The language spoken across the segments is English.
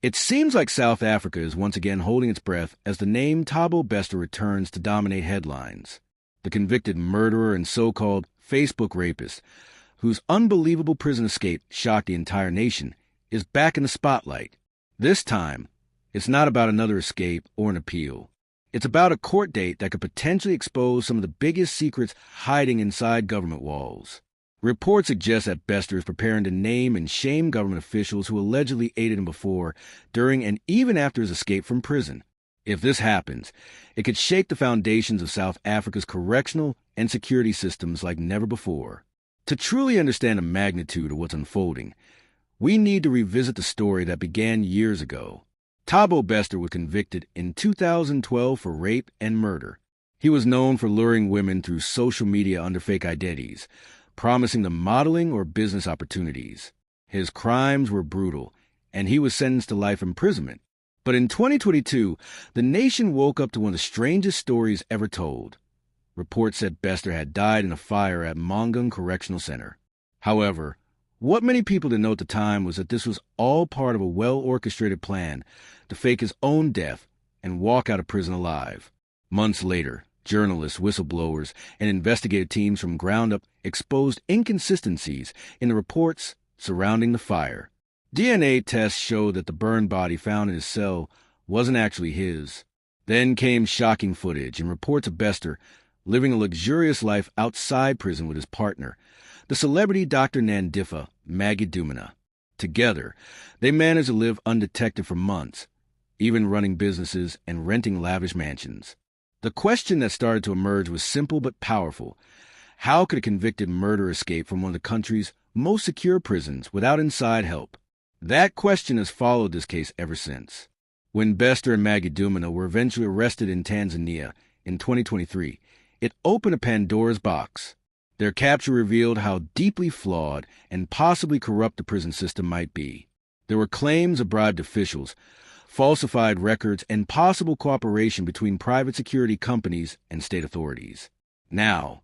It seems like South Africa is once again holding its breath as the name Thabo Bester returns to dominate headlines. The convicted murderer and so-called Facebook rapist, whose unbelievable prison escape shocked the entire nation, is back in the spotlight. This time, it's not about another escape or an appeal. It's about a court date that could potentially expose some of the biggest secrets hiding inside government walls. Reports suggest that Bester is preparing to name and shame government officials who allegedly aided him before, during, and even after his escape from prison. If this happens, it could shake the foundations of South Africa's correctional and security systems like never before. To truly understand the magnitude of what's unfolding, we need to revisit the story that began years ago. Thabo Bester was convicted in 2012 for rape and murder. He was known for luring women through social media under fake identities, promising them modeling or business opportunities. His crimes were brutal, and he was sentenced to life imprisonment. But in 2022, the nation woke up to one of the strangest stories ever told. Reports said Bester had died in a fire at Mangun Correctional Center. However, what many people didn't know at the time was that this was all part of a well-orchestrated plan to fake his own death and walk out of prison alive. Months later, journalists, whistleblowers, and investigative teams from ground up exposed inconsistencies in the reports surrounding the fire. DNA tests showed that the burned body found in his cell wasn't actually his. Then came shocking footage and reports of Bester living a luxurious life outside prison with his partner, the celebrity Dr. Nandifa Magidumina. Together, they managed to live undetected for months, even running businesses and renting lavish mansions. The question that started to emerge was simple but powerful. How could a convicted murderer escape from one of the country's most secure prisons without inside help? That question has followed this case ever since. When Bester and Magidumina were eventually arrested in Tanzania in 2023, it opened a Pandora's box. Their capture revealed how deeply flawed and possibly corrupt the prison system might be. There were claims of bribed officials, falsified records, and possible cooperation between private security companies and state authorities. Now,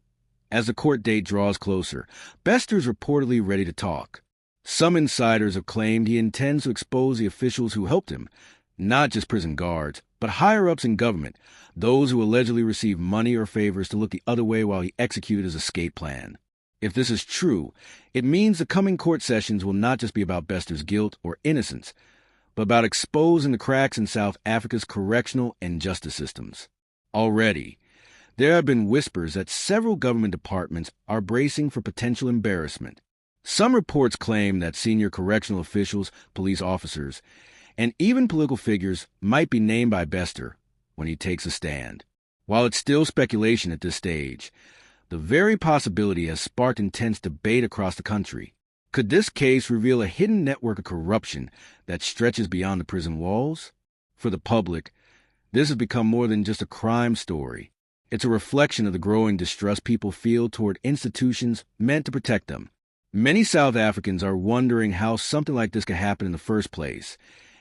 as the court date draws closer, Bester's reportedly ready to talk. Some insiders have claimed he intends to expose the officials who helped him, not just prison guards, but higher-ups in government, those who allegedly received money or favors to look the other way while he executed his escape plan. If this is true, it means the coming court sessions will not just be about Bester's guilt or innocence, but about exposing the cracks in South Africa's correctional and justice systems. Already, there have been whispers that several government departments are bracing for potential embarrassment. Some reports claim that senior correctional officials, police officers, and even political figures might be named by Bester when he takes a stand. While it's still speculation at this stage, the very possibility has sparked intense debate across the country. Could this case reveal a hidden network of corruption that stretches beyond the prison walls? For the public, this has become more than just a crime story. It's a reflection of the growing distrust people feel toward institutions meant to protect them. Many South Africans are wondering how something like this could happen in the first place,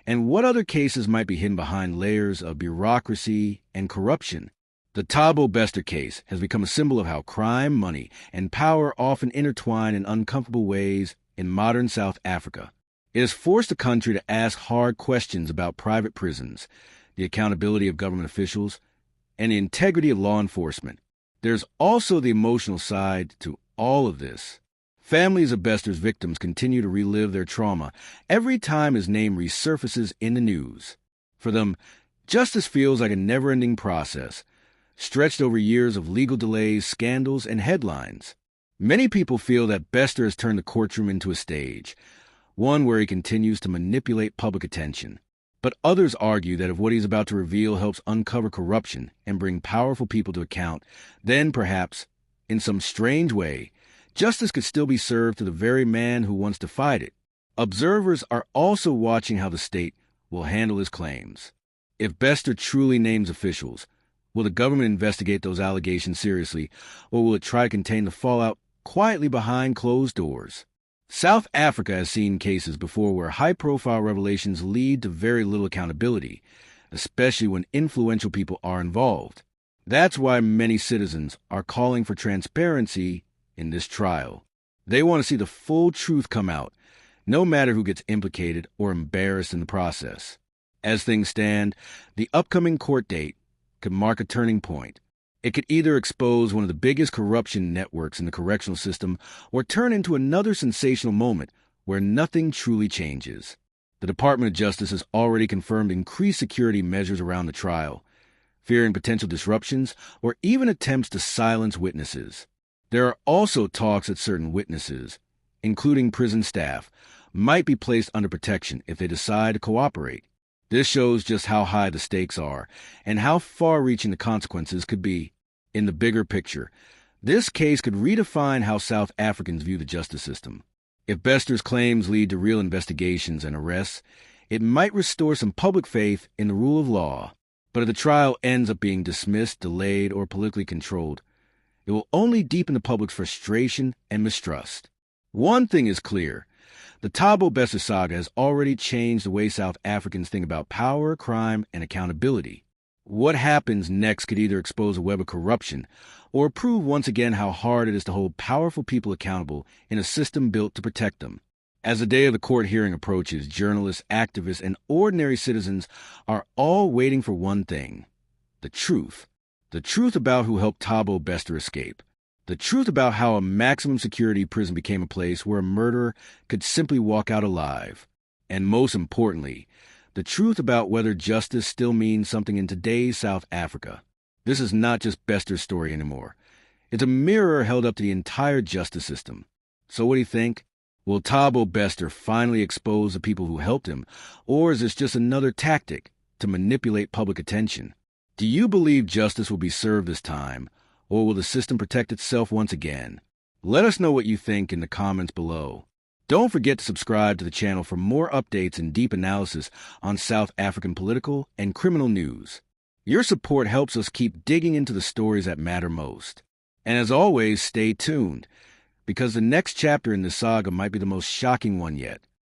and what other cases might be hidden behind layers of bureaucracy and corruption. The Thabo Bester case has become a symbol of how crime, money, and power often intertwine in uncomfortable ways in modern South Africa. It has forced the country to ask hard questions about private prisons, the accountability of government officials, and the integrity of law enforcement. There's also the emotional side to all of this. Families of Bester's victims continue to relive their trauma every time his name resurfaces in the news. For them, justice feels like a never-ending process, stretched over years of legal delays, scandals, and headlines. Many people feel that Bester has turned the courtroom into a stage, one where he continues to manipulate public attention. But others argue that if what he's about to reveal helps uncover corruption and bring powerful people to account, then perhaps, in some strange way, justice could still be served to the very man who once defied it. Observers are also watching how the state will handle his claims. If Bester truly names officials, will the government investigate those allegations seriously, or will it try to contain the fallout quietly behind closed doors? South Africa has seen cases before where high-profile revelations lead to very little accountability, especially when influential people are involved. That's why many citizens are calling for transparency in this trial. They want to see the full truth come out, no matter who gets implicated or embarrassed in the process. As things stand, the upcoming court date could mark a turning point. It could either expose one of the biggest corruption networks in the correctional system or turn into another sensational moment where nothing truly changes. The Department of Justice has already confirmed increased security measures around the trial, fearing potential disruptions or even attempts to silence witnesses. There are also talks that certain witnesses, including prison staff, might be placed under protection if they decide to cooperate. This shows just how high the stakes are and how far-reaching the consequences could be. In the bigger picture, this case could redefine how South Africans view the justice system. If Bester's claims lead to real investigations and arrests, it might restore some public faith in the rule of law. But if the trial ends up being dismissed, delayed, or politically controlled, it will only deepen the public's frustration and mistrust. One thing is clear. The Thabo Bester saga has already changed the way South Africans think about power, crime, and accountability. What happens next could either expose a web of corruption or prove once again how hard it is to hold powerful people accountable in a system built to protect them. As the day of the court hearing approaches, journalists, activists, and ordinary citizens are all waiting for one thing: the truth. The truth about who helped Thabo Bester escape. The truth about how a maximum security prison became a place where a murderer could simply walk out alive. And most importantly, the truth about whether justice still means something in today's South Africa. This is not just Bester's story anymore. It's a mirror held up to the entire justice system. So what do you think? Will Thabo Bester finally expose the people who helped him, or is this just another tactic to manipulate public attention? Do you believe justice will be served this time, or will the system protect itself once again? Let us know what you think in the comments below. Don't forget to subscribe to the channel for more updates and deep analysis on South African political and criminal news. Your support helps us keep digging into the stories that matter most. And as always, stay tuned, because the next chapter in this saga might be the most shocking one yet.